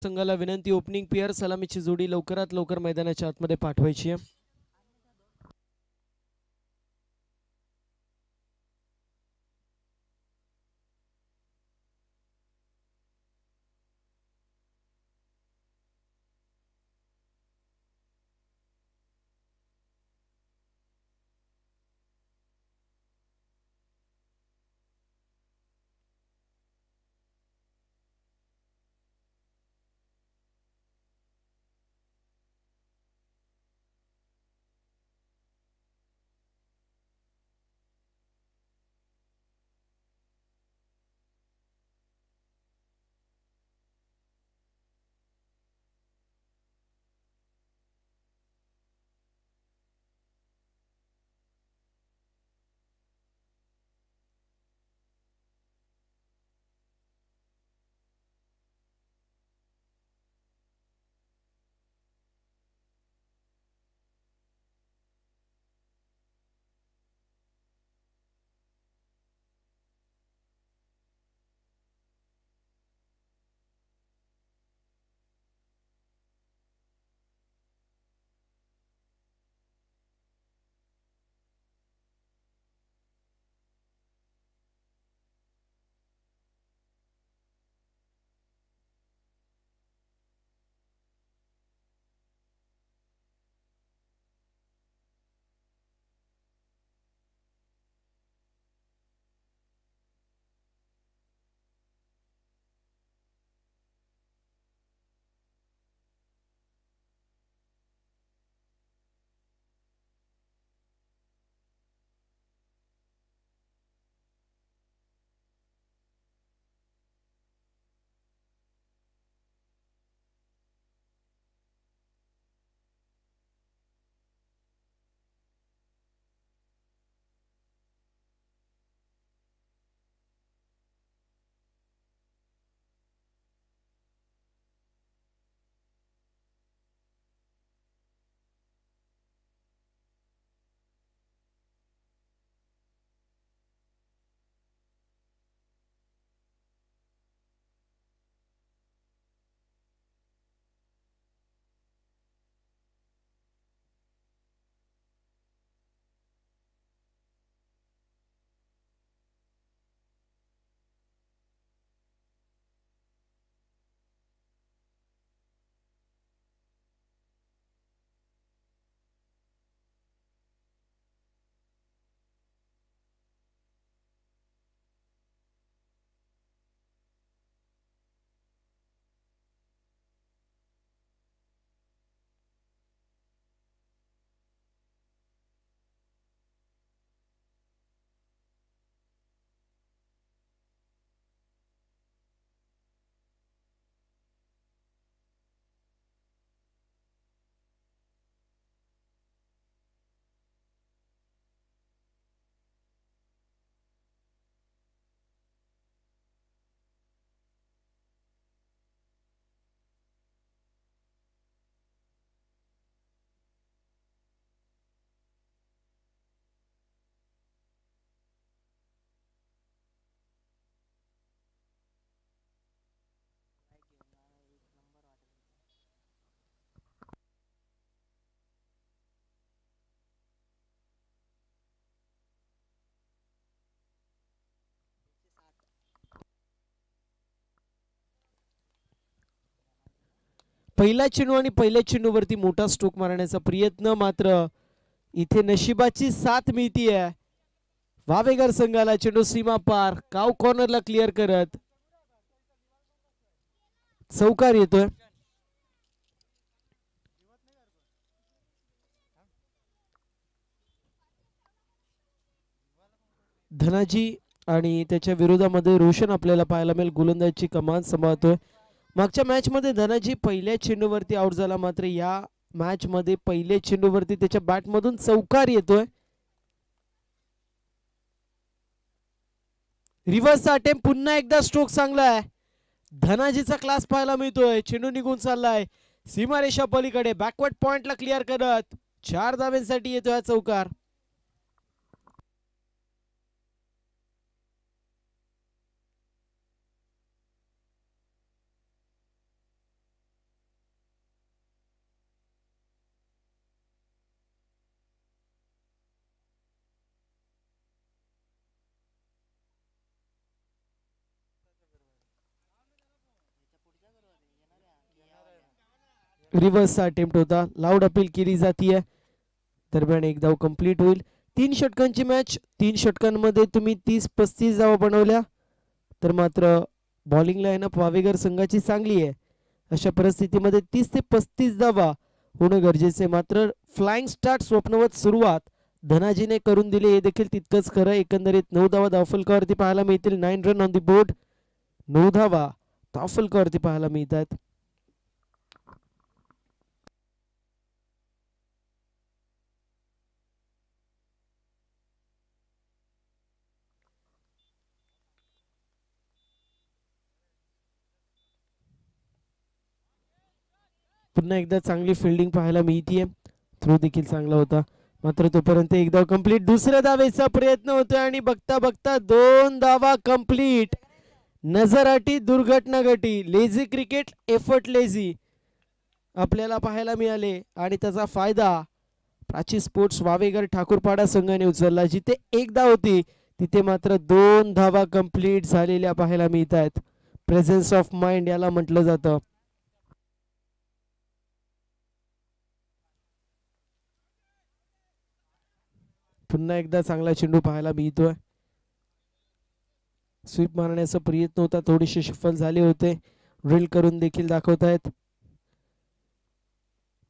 संघाला विनंती, opening pair सलामीची जोडी लवकरात लवकर मैदानाच्या आतमध्ये पाठवायची आहे. पहिला चेंडू आणि पहिल्या चेंडूवरती मोठा स्ट्रोक मारण्याचा प्रयत्न, मात्र इथे नशिबाची साथ मिळतीये वावेगर संघाला. चेंडू सीमा पार काव कॉर्नरला क्लिअर करत चौकार येतोय. धनाजी आणि त्याच्या विरोधामध्ये रोशन आपल्याला पाहायला मिळेल, गोलंदाजीची कमान सांभाळतोय. मागच्या मॅच मध्ये धनाजी पहिल्या चेंडूवरती आउट झाला, मात्र या मॅच मध्ये पहिल्या चेंडूवरती त्याच्या बॅट मधून चौकार येतोय. रिव्हर्स अटेम्प्ट, पुन्हा एकदा स्ट्रोक चांगला आहे. धनाजीचा क्लास पाहायला मिळतोय. चेंडू निघून चाललाय सीमारेषा पलीकडे, बॅकवर्ड पॉइंटला क्लिअर करत 4 धाव्यांसाठी येतोय हा चौकार. रिव्हर्सचा अटेम्प्ट होता. लाऊड अपील केली जातीये. दरम्यान एक धाव कंप्लीट होईल. 3 षटकांची मॅच. 3 षटकांमध्ये तुम्ही 30-35 धावा बनवल्या तर मात्र बॉलिंग लाईनअप वावेगर संघाची चांगली आहे. अशा परिस्थितीमध्ये 30 ते 35 धावा होणं गरजेचे. मात्र फ्लाइंग स्टार्ट स्वप्नवत सुरुवात धनाजीने करून दिली हे देखील तितकंच खरं. एकंदरीत 9 धावा धावफलकावरती पाहायला मिळतील. 9 रन ऑन द बोर्ड. 9 धावा धावफलकावरती पाहायला मिळतात. पुन्हा एकदा चांगली फिल्डिंग पाहायला मिळतीये. थ्रो देखील चांगला होता. मात्र तोपर्यंत एक धाव कंप्लीट. दुसऱ्या धावेचा प्रयत्न होतोय आणि बघता बघता 2 धावा कंप्लीट. नजराटी दुर्घटना घटी. लेझी क्रिकेट एफर्ट लेझी आपल्याला पाहायला मिळाले आणि त्याचा फायदा प्राची स्पोर्ट्स वावेगर ठाकूरपाडा संघाने उचलला. जिथे एक धाव होती तिथे मात्र 2 धावा कंप्लीट झालेल्या पाहायला मिळत आहेत. प्रेझेन्स ऑफ माइंड याला म्हटलं जातं. पुन्हा एकदा चांगला चेंडू पाहायला मिळतोय. स्वीप मारण्याचा प्रयत्न होता. थोडेसे सफल झाले होते. ड्रिल करून देखील दाखवतायत.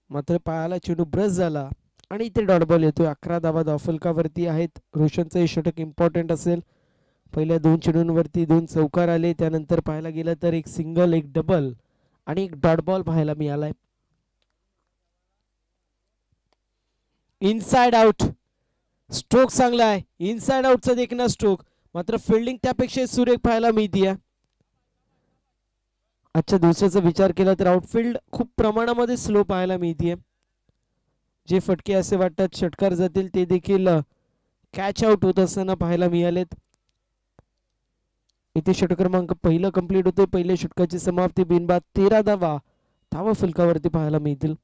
मात्र पायाला चेंडू ब्रश झाला आणि इथे डॉट बॉल येतोय. 11 धावा धावफलकावरती आहेत. रोशनचं हे षटक इम्पॉर्टंट असेल. पहिल्या 2 चेंडूंवरती 2 चौकार आले. त्यानंतर पाहायला गेलं तर एक सिंगल, एक डबल आणि एक डॉट बॉल पाहायला मिळालाय. Inside out. स्ट्रोक चांगला आहे. इनसाइड आउटचा देखील स्ट्रोक. मात्र फिल्डिंग त्यापेक्षा सुरेख पाहायला मिळतीये. आजच्या दिवसाचा विचार केला तर आउटफील्ड खूप प्रमाणामध्ये स्लो पाहायला मिळतीये. जे फटके असे वाटतात षटकार जातील ते देखील कॅच आउट होत असताना पाहायला मिळालेत. इथे षटक क्रमांक पहिलं कंप्लीट होते. पहिल्या षटकाची समाप्ती बिनबाद 13 धावा धावा फलकावरती पाहायला मिळतील.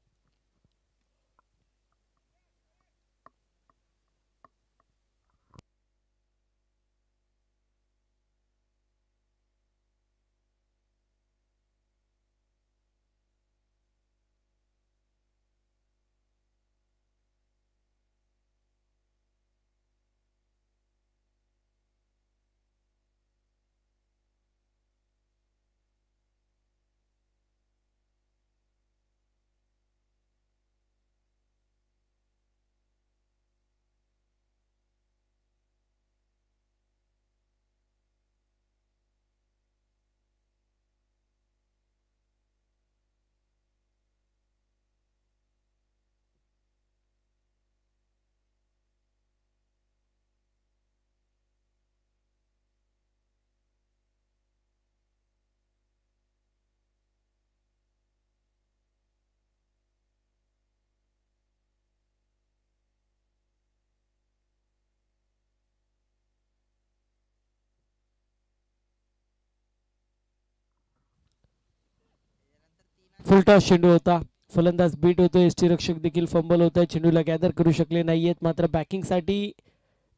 फुलटॉस चेंडू होता. फलंदाज बीट होतो. यष्टीरक्षक देखील फंबल होत आहे. चेंडूला गॅदर करू शकले नाहीयेत. मात्र बॅकिंगसाठी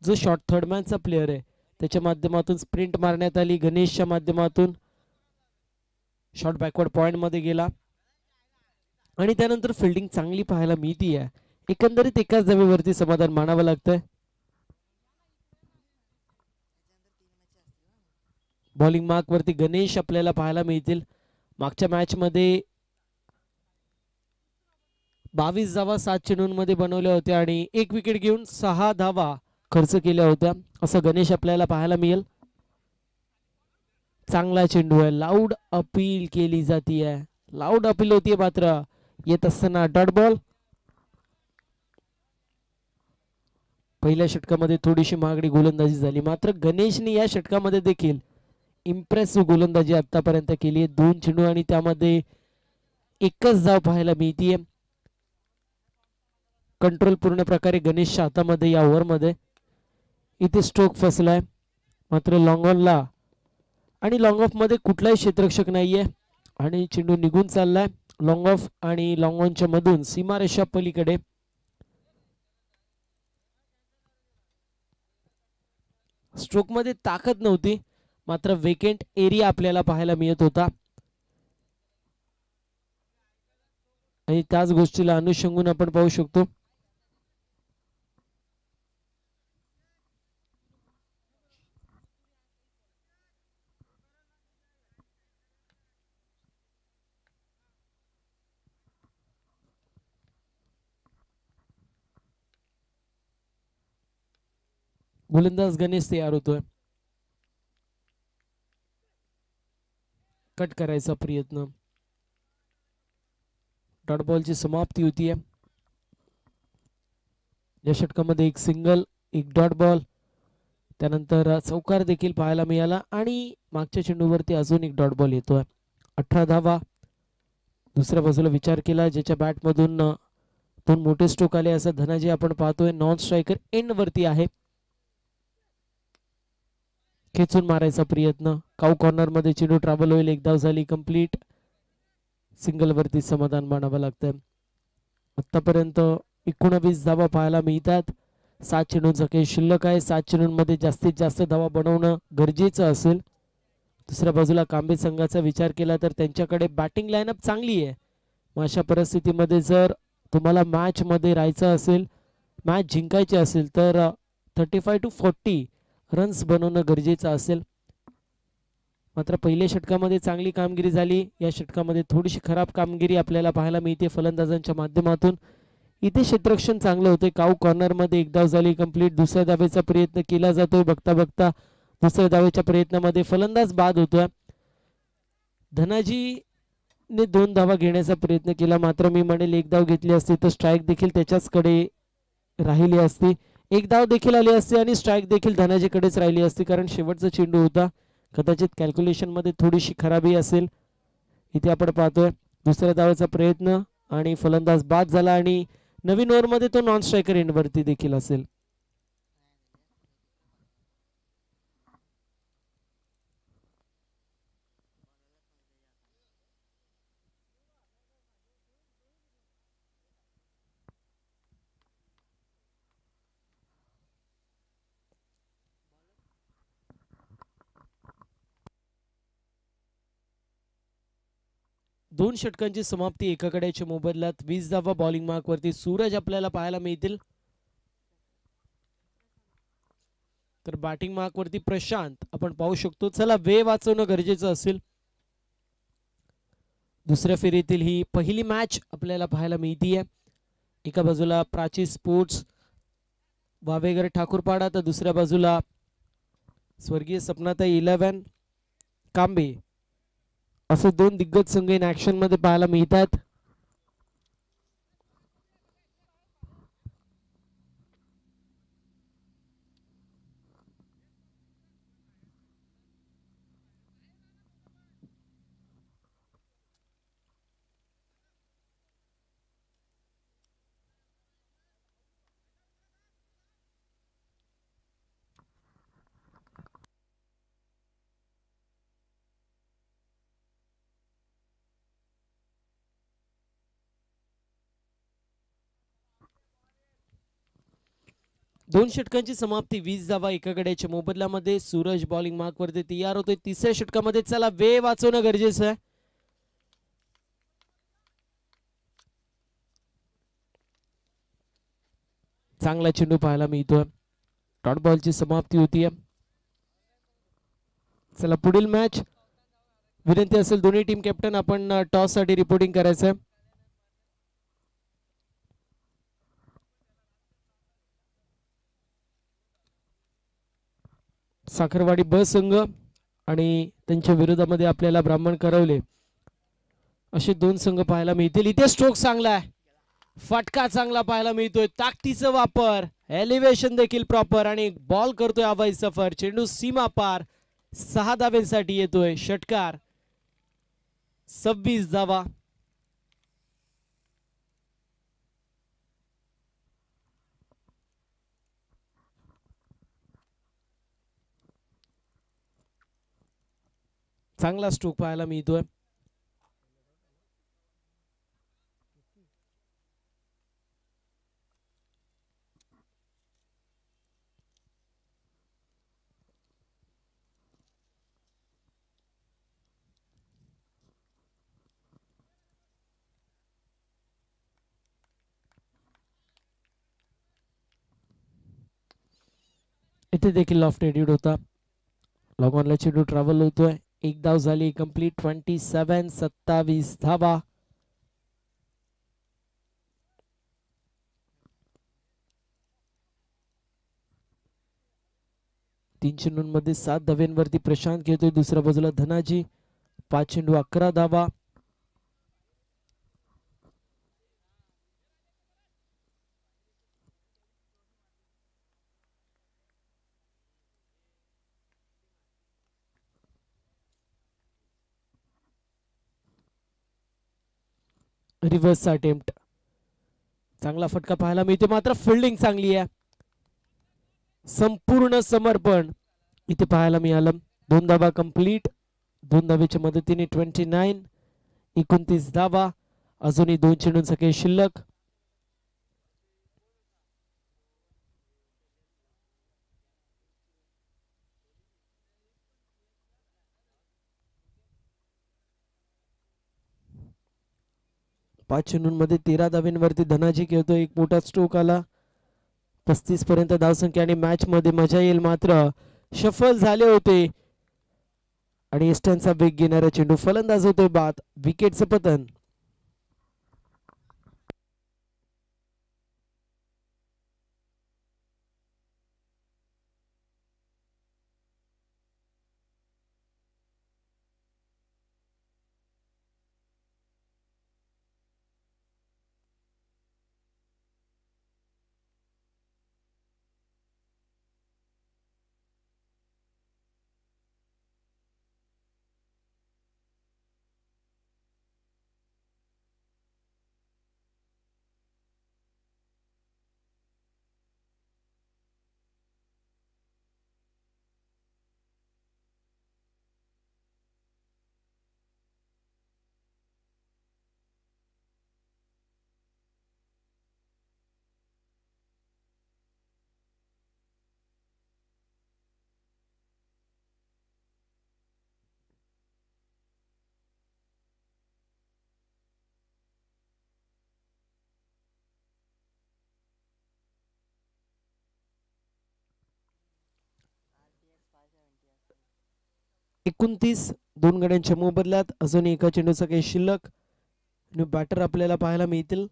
जो शॉर्ट थर्डमॅनचा प्लेअर आहे त्याच्या माध्यमातून स्प्रिंट मारण्यात आली. गणेशच्या माध्यमातून शॉर्ट बॅकवर्ड पॉइंट मध्ये गेला आणि त्यानंतर फिल्डिंग चांगली पाहायला मिळतीये. एकंदरीत एकाच धावेवरती समाधान मानावं लागतंय. बॉलिंग मार्क वरती गणेश आपल्याला पाहायला मिळतील. मागच्या मॅच मध्ये 22 धावा 7 चेंडूंमध्ये बनवल्या होत्या आणि 1 विकेट घेऊन 6 धावा खर्च केल्या होत्या. असं गणेश आपल्याला पाहायला मिळेल. चांगला चेंडू आहे. लाऊड अपील केली जातीये. लाऊड अपील होतीये. मात्र येत असताना डॉट बॉल. पहिल्या षटकामध्ये थोडीशी महागडी गोलंदाजी झाली. मात्र गणेशने या षटकामध्ये देखील इम्प्रेसिव्ह गोलंदाजी आतापर्यंत केली आहे. 2 चेंडू आणि त्यामध्ये एकच धाव पाहायला मिळतीये. कंट्रोल पूर्ण प्रकारे गणेशच्या हातामध्ये या ओव्हरमध्ये. इथे स्ट्रोक फसलाय. मात्र लॉंग ऑनला आणि लॉंग ऑफ मध्ये कुठलाही क्षेत्ररक्षक नाहीये आणि चेंडू निघून चाललाय. लॉंग ऑफ आणि लॉंग ऑनच्या मधून सीमारेषा पलीकडे. स्ट्रोक मध्ये ताकद नव्हती. मात्र वेकेंट एरिया आपल्याला पाहायला मिळत होता. आणि त्याच गोष्टीला अनुषंगून आपण पाहू शकतो गोलंदाज गणेश तयार होतोय. कट करायचा प्रयत्न. डॉट बॉलची समाप्ती होतीये. या षटकामध्ये एक सिंगल, एक डॉट बॉल, त्यानंतर चौकार देखील पाहायला मिळाला आणि मागच्या चेंडूवरती अजून एक डॉट बॉल येतोय. 18 धावा. दुसऱ्या बाजूला विचार केला ज्याच्या बॅटमधून दोन मोठे स्ट्रोक आले असं धनाजी आपण पाहतोय. नॉन स्ट्रायकर एंड वरती आहे. खेचून मारायचा प्रयत्न. काऊ कॉर्नर मध्ये चेंडू ट्रॅव्हल होईल. एक धाव झाली कंप्लीट. सिंगल वरती समाधान मानावं लागतं. आतापर्यंत 19 धावा पाहायला मिळतात. 7 चेंडूंचा खेळ शिल्लक आहे. 7 चेंडूंमध्ये जास्तीत जास्त धावा बनवणं गरजेचं असेल. दुसऱ्या बाजूला कांबे संघाचा विचार केला तर त्यांच्याकडे बॅटिंग लाईनअप चांगली आहे. मग अशा परिस्थितीमध्ये जर तुम्हाला मॅच मध्ये राहायचं असेल, मॅच जिंकायची असेल तर 35 to 40 रन्स बनवणं गरजेचं असेल. मात्र पहिल्या षटकामध्ये चांगली कामगिरी झाली. या षटकामध्ये थोडीशी खराब कामगिरी आपल्याला पाहायला मिळते फलंदाजांच्या माध्यमातून. इथे क्षेत्ररक्षण चांगलं होते. काऊ कॉर्नर मध्ये एक धाव झाली कंप्लीट. दुसऱ्या धावेचा प्रयत्न केला जातोय. बघता बघता दुसऱ्या धावेच्या प्रयत्नामध्ये फलंदाज बाद होतोय. धनाजी ने 2 धावा घेण्याचा प्रयत्न केला. मात्र मी म्हणेल एक धाव घेतली असती तर स्ट्राईक देखील त्याच्याचकडे राहिली असती. एक धाव देखील आली असती आणि स्ट्राईक देखील धनाजीकडेच राहिली असती, कारण शेवटचा चेंडू होता. कदाचित कॅल्क्युलेशन मध्ये थोडीशी खराबी असेल. इथे आपण पाहतोय दुसऱ्या धावेचा प्रयत्न आणि फलंदाज बाद झाला आणि नवीन ओव्हर मध्ये तो नॉन स्ट्रायकर एंड वरती देखील असेल. दोन षटकांची समाप्ती एका कड्याच्या मोबदल्यात 20 धावा बॉलिंग मार्क वरती सूरज आपल्याला पाहायला मिळतील. तर बॅटिंग मार्क वरती प्रशांत आपण पाहू शकतो. चला वेळ वाचवणं गरजेचं असेल. दुसऱ्या फेरीतील ही पहिली मॅच आपल्याला पाहायला मिळतीये. एका बाजूला प्राची स्पोर्ट्स वावेगर ठाकूरपाडा तर दुसऱ्या बाजूला स्वर्गीय सपनाताई 11 कांबे, असे दोन दिग्गज संघ इन ऍक्शन मध्ये पाहायला मिळतात. दोन षटकांची समाप्ती 20 धावा एका गड्याच्या मोबदल्यामध्ये. सूरज बॉलिंग मार्क वरती तयार होतोय. तिसऱ्या षटकामध्ये चला वेळ वाचवणं गरजेचं आहे. चांगला चेंडू पाहायला मिळतोय. डॉट बॉलची समाप्ती होतीये. चला पुढील मॅच. विनंती असेल दोन्ही टीम कॅप्टन आपण टॉस साठी रिपोर्टिंग करायचं. साखरवाडी ब संघ आणि त्यांच्या विरोधामध्ये आपल्याला ब्राह्मण करवले असे दोन संघ पाहायला मिळतील. इथे स्ट्रोक चांगला आहे. फटका चांगला पाहायला मिळतोय. ताकदीचा वापर, एलिव्हेशन देखील प्रॉपर आणि बॉल करतोय अभय सफर. चेंडू सीमा पार. 6 धावेसाठी येतोय. षटकार 26 धावा. चांगला स्ट्रोक पाहायला मिळतोय. इथे देखील लॉफ्ट एडिट होता. लॉग ऑनला चेंडू ट्रॅव्हल होतोय. एक धाव झाली कंप्लीट. 27 धावा. तीन चेंडूंमध्ये 7 धाव्यांवरती प्रशांत घेतोय. दुसऱ्या बाजूला धनाजी. 5 चेंडू 11 धावा. Reverse attempt. चांगला फटका पाहायला मिळतो, मात्र फिल्डिंग चांगली आहे. संपूर्ण समर्पण इथे पाहायला मिळालं. 2 धावा कंप्लीट. 2 धावेच्या मदतीने 29 धावा. अजूनही 2 चेंडूंसाठी शिल्लक. पाच चेंडूंमध्ये 13 धाव्यांवरती धनाजी खेळतो. एक मोठा स्ट्रोक आला. 35 पर्यंत धावसंख्या आणि मॅच मध्ये मजा येईल, मात्र शफल झाले होते आणि एस्टनचा वेग घेणारा चेंडू फलंदाज होतोय बाद. विकेटचं पतन. एकोणतीस. 2 गड्यांच्या मोबदल्यात अजून एका चेंडूचा काही शिल्लक. बॅटर आपल्याला पाहायला मिळतील.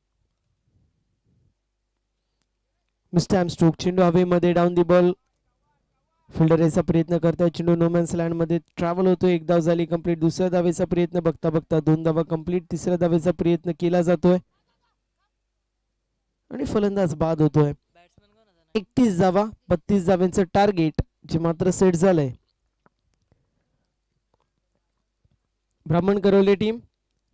Mister stroke. चेंडू हवेमध्ये. Down the ball. फिल्डर याचा प्रयत्न करताय. चेंडू नोमॅन्स लँड मध्ये ट्रॅव्हल होतो. एक धाव झाली कंप्लीट. दुसऱ्या धावेचा प्रयत्न बघता बघता 2 धावा कंप्लीट. तिसऱ्या धावेचा प्रयत्न केला जातोय आणि फलंदाज बाद होतोय. 31 धावा. 32 धाव्यांचं टार्गेट जे मात्र सेट झालंय. ब्राह्मण करवले टीम,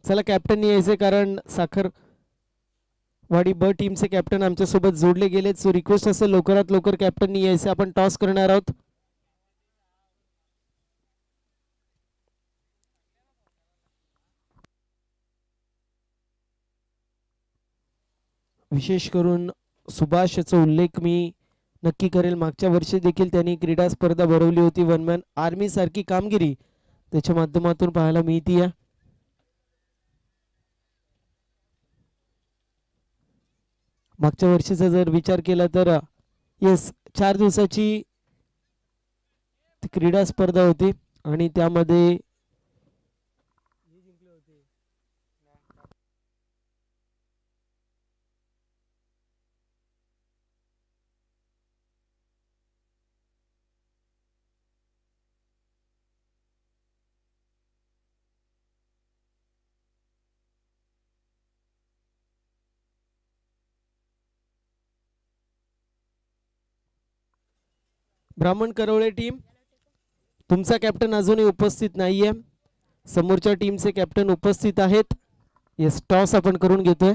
चला कॅप्टन यायचे, कारण साखरवाडी ब टीमचे कॅप्टन आमच्या सोबत जोडले गेलेत. सो रिक्वेस्ट असेल लवकरात लवकर कॅप्टन यायचे. आपण टॉस करणार आहोत. विशेष करून सुभाषचा उल्लेख मी नक्की करेल. मागच्या वर्षी देखील त्यांनी क्रीडा स्पर्धा भरवली होती. वन मॅन आर्मी सारखी कामगिरी त्याच्या माध्यमातून पाहायला मिळते. मागच्या वर्षीचा जर विचार केला तर येस, 4 दिवसाची क्रीडा स्पर्धा होती आणि त्यामध्ये ब्राह्मण करवळे टीम, तुमचा कॅप्टन अजूनही उपस्थित नाहीये. समोरच्या टीमचे कॅप्टन उपस्थित आहेत. येस, टॉस आपण करून घेतोय.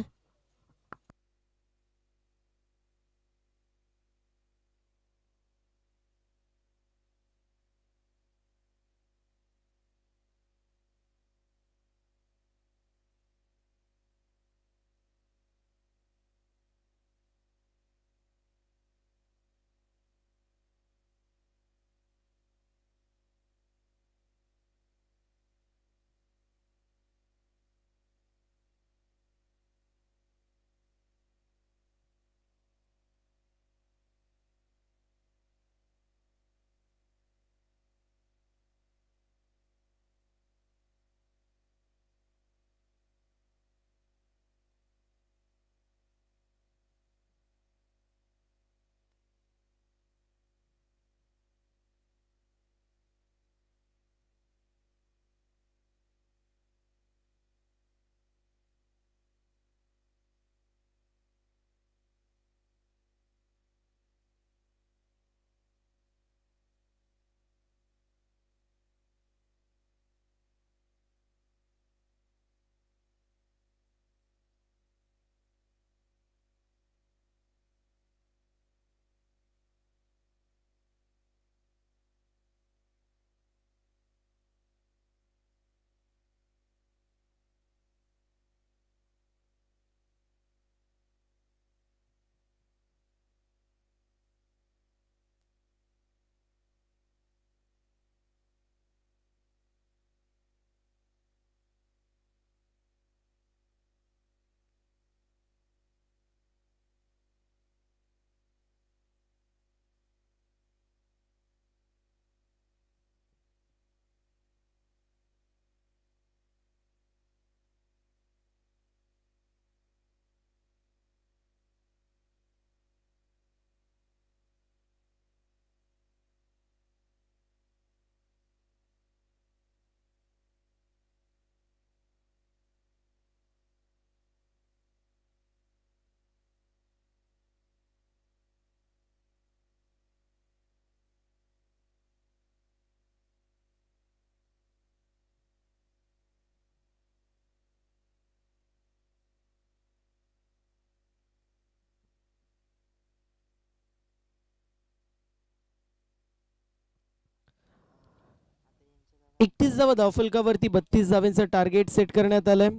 31 धावा धावफलकावरती 32 धावांचं टार्गेट सेट करण्यात आलंय.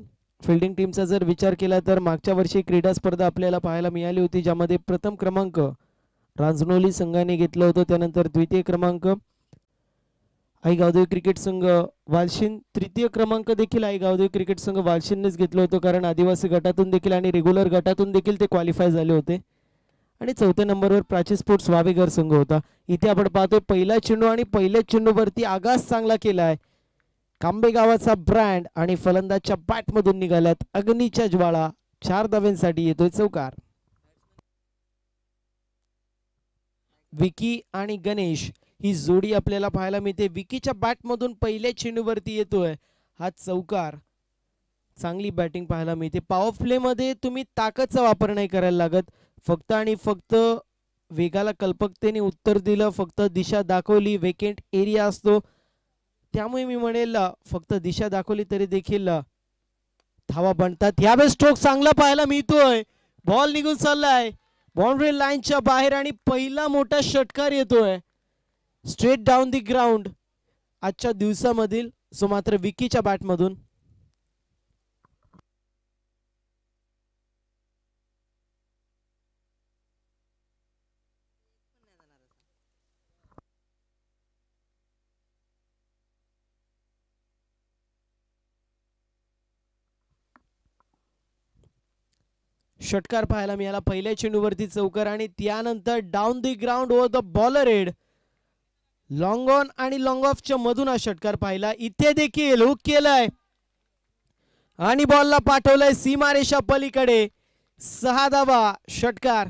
फिल्डिंग टीमचा जर विचार केला तर मागच्या वर्षी क्रीडा स्पर्धा आपल्याला पाहायला मिळाली होती, ज्यामध्ये प्रथम क्रमांक रांजनोली संघाने घेतलं होतं. त्यानंतर द्वितीय क्रमांक आई गावदेवी क्रिकेट संघ वालशिन, तृतीय क्रमांक देखील आई गावदेवी क्रिकेट संघ वालशिननेच घेतलं होतं, कारण आदिवासी गटातून देखील आणि रेग्युलर गटातून देखील ते क्वालिफाय झाले होते. आणि चौथ्या नंबरवर प्राची स्पोर्ट्स वावेघर संघ होता. इथे आपण पाहतोय पहिला चेंडू आणि पहिल्या चेंडूवरती आगास चांगला केलाय कांबे गावाचा ब्रँड आणि फलंदाजच्या बॅटमधून निघाल्यात अग्नीच्या ज्वाळा. 4 धाव्यांसाठी येतोय चौकार. विकी आणि गणेश ही जोडी आपल्याला पाहायला मिळते. विकीच्या बॅटमधून पहिल्या चेंडूवरती येतोय हा चौकार. चांगली बॅटिंग पाहायला मिळते. पॉवर प्ले मध्ये तुम्ही ताकदचा वापर नाही करायला लागत, फक्त आणि फक्त वेगाला कल्पकतेने उत्तर दिलं, फक्त दिशा दाखवली. वेकेंट एरिया असतो, त्यामुळे मी म्हणेल फक्त दिशा दाखवली तरी देखील धावा बनतात. यावेळेस स्ट्रोक चांगला पाहायला मिळतोय. बॉल निघून चाललाय बाउंड्री लाईनच्या बाहेर आणि पहिला मोठा षटकार येतोय स्ट्रेट डाऊन दी ग्राउंड आजच्या दिवसामधील, सो मात्र विकीच्या बॅटमधून. षटकार पाहायला मिळाला पहिल्या चेंडूवरती चौकार आणि त्यानंतर down the ground over the bowler head. Long on आणि लॉंग ऑफच्या मधून हा षटकार पाहिला. इथे देखील हुक केलाय आणि बॉलला पाठवलंय सीमारेषा पलीकडे. 6 धावा षटकार.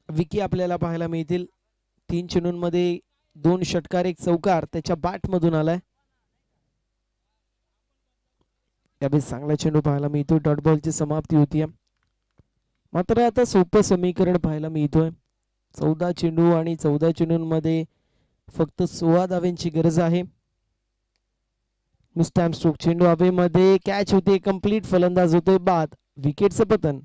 विकी आपल्याला पाहायला मिळतील. 3 चेंडूंमध्ये 2 षटकार 1 चौकार त्याच्या बॅट मधून आलाय. यावेळी चांगला चेंडू पाहायला मिळतो. डॉट बॉलची समाप्ती होती, मात्र आता सोपं समीकरण पाहायला मिळतोय. 14 चेंडू आणि 14 चेंडूंमध्ये फक्त 16 धाव्यांची गरज आहे. स्टॅम्प स्ट्रोक चेंडू हवेमध्ये कॅच होते, कंप्लीट फलंदाज होतोय बाद. विकेटचं पतन.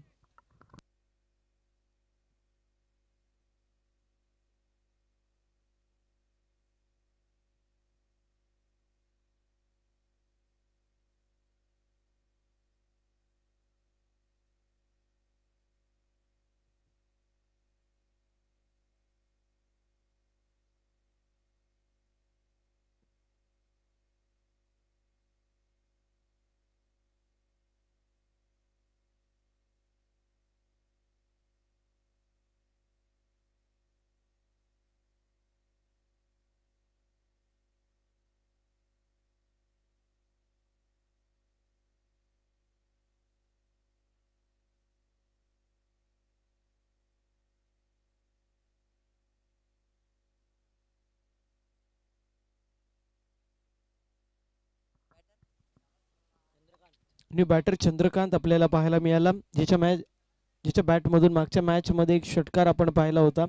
न्यू बॅटर चंद्रकांत आपल्याला पाहायला मिळाला, ज्याच्या बॅटमधून मागच्या मॅच मध्ये एक षटकार आपण पाहिला होता.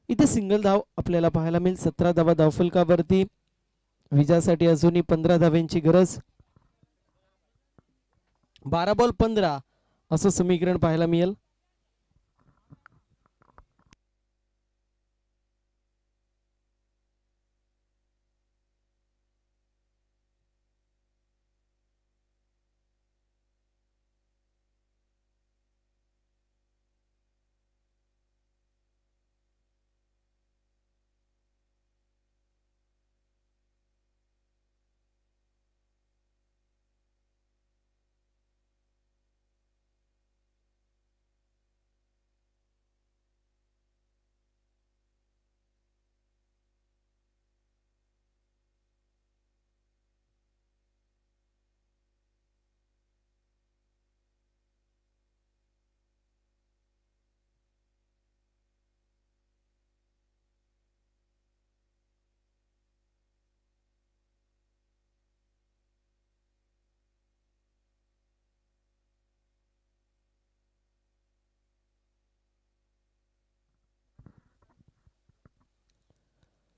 इथे सिंगल धाव आपल्याला पाहायला मिळेल. 17 धावा धावफलकावरती. विजयासाठी अजूनही 15 धाव्यांची गरज. 12 बॉल 15 असं समीकरण पाहायला मिळेल.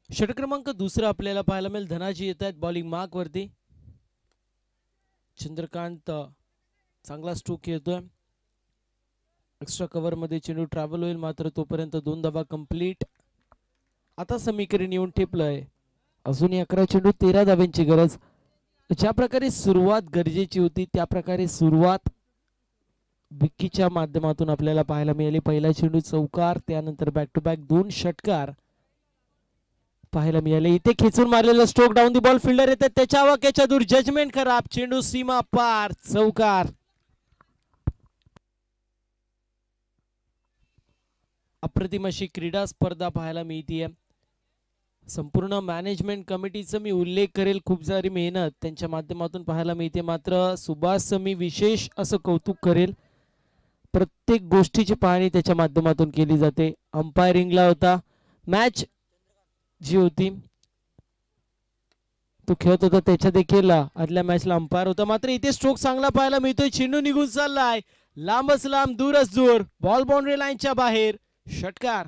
षटक क्रमांक दुसरा आपल्याला पाहायला मिळेल. धनाजी येत आहेत बॉलिंग मार्क वरती. चंद्रकांत चांगला स्ट्रोक येतोय. एक्स्ट्रा कव्हर मध्ये चेंडू ट्रॅव्हल होईल, मात्र तोपर्यंत 2 धावा कंप्लीट. आता समीकरण येऊन ठेपलंय. अजूनही 11 चेंडू 13 धाव्यांची गरज. ज्या प्रकारे सुरुवात गरजेची होती त्या प्रकारे सुरुवात विक्कीच्या माध्यमातून आपल्याला पाहायला मिळाली. पहिला चेंडू चौकार, त्यानंतर बॅक टू बॅक 2 षटकार पाहायला मिळाले. इथे खेचून मारलेला stroke down the ball. Fielder येतात त्याच्या वाक्याच्या दूर. जजमेंट खराब. चेंडू सीमा पार. चौकार. अप्रतिम अशी क्रीडा स्पर्धा पाहायला मिळतीये. संपूर्ण मॅनेजमेंट कमिटीचा मी उल्लेख करेल. खूप सारी मेहनत त्यांच्या माध्यमातून पाहायला मिळते. मात्र सुभाष मी विशेष असं कौतुक करेल. प्रत्येक गोष्टीची पाहणी त्याच्या माध्यमातून केली जाते. अंपायरिंगला होता. मॅच जी होती तो खेळत होता त्याच्या देखील आदल्या मॅचला अंपायर होता. मात्र इथे स्ट्रोक चांगला पाहायला मिळतोय. चेंडू निघून चाललाय लांबच लांब, दूरच दूर. बॉल बाउंड्री लाईनच्या बाहेर. षटकार.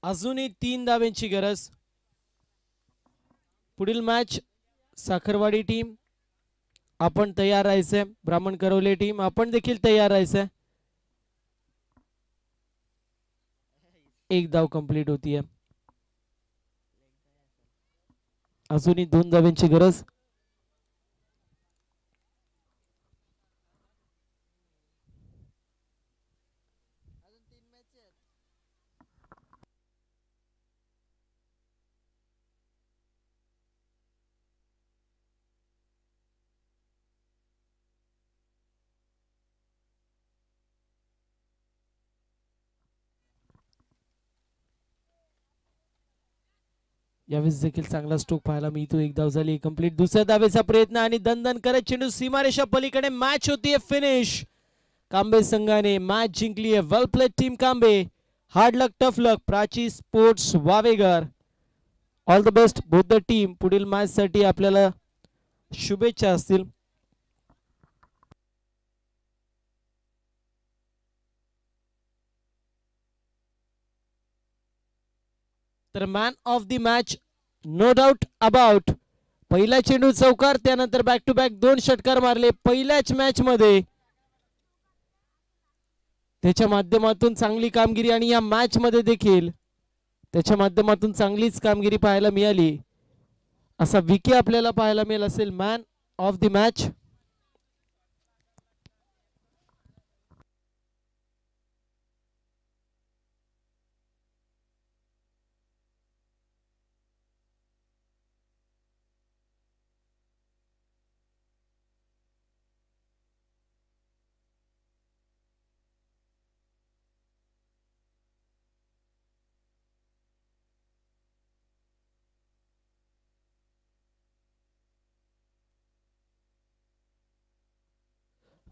अजूनही 3 धाव्यांची गरज. पुढील मॅच साखरवाडी टीम आपण तयार राहायचंय. ब्राह्मण करवले टीम आपण देखील तयार राहायचंय. 1 धाव कंप्लीट होतीये. अजूनही 2 धाव्यांची गरज. यावेळेस देखील चांगला स्ट्रोक पाहायला मिळतो. 1 धाव झाली कंप्लीट. दुसऱ्या धावेचा प्रयत्न आणि दणदण करत चेंडू सीमारेषा पलीकडे. मॅच होतीये फिनिश. कांबे संघाने मॅच जिंकली आहे. Well played team Kambe. Hard luck tough luck. Prachi sports वावेगर. All the best both the team. पुढील मॅच साठी आपल्याला शुभेच्छा असतील. तर man of the match no doubt about. पहिला चेंडू चौकार, त्यानंतर बॅक टू बॅक 2 षटकार मारले पहिल्याच मॅच मध्ये. त्याच्या माध्यमातून चांगली कामगिरी आणि या मॅच मध्ये देखील त्याच्या माध्यमातून चांगलीच कामगिरी पाहायला मिळाली. असा विकी आपल्याला पाहायला मिळेल असेल मॅन ऑफ द मॅच.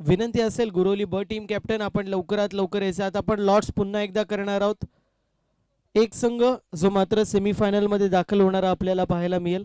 विनंती असेल गुरोली ब टीम कॅप्टन आपण लवकरात लवकर यायचं. आता आपण लॉट्स पुन्हा एकदा करणार आहोत. एक संघ जो मात्र सेमीफायनल मध्ये दाखल होणारा आपल्याला पाहायला मिळेल.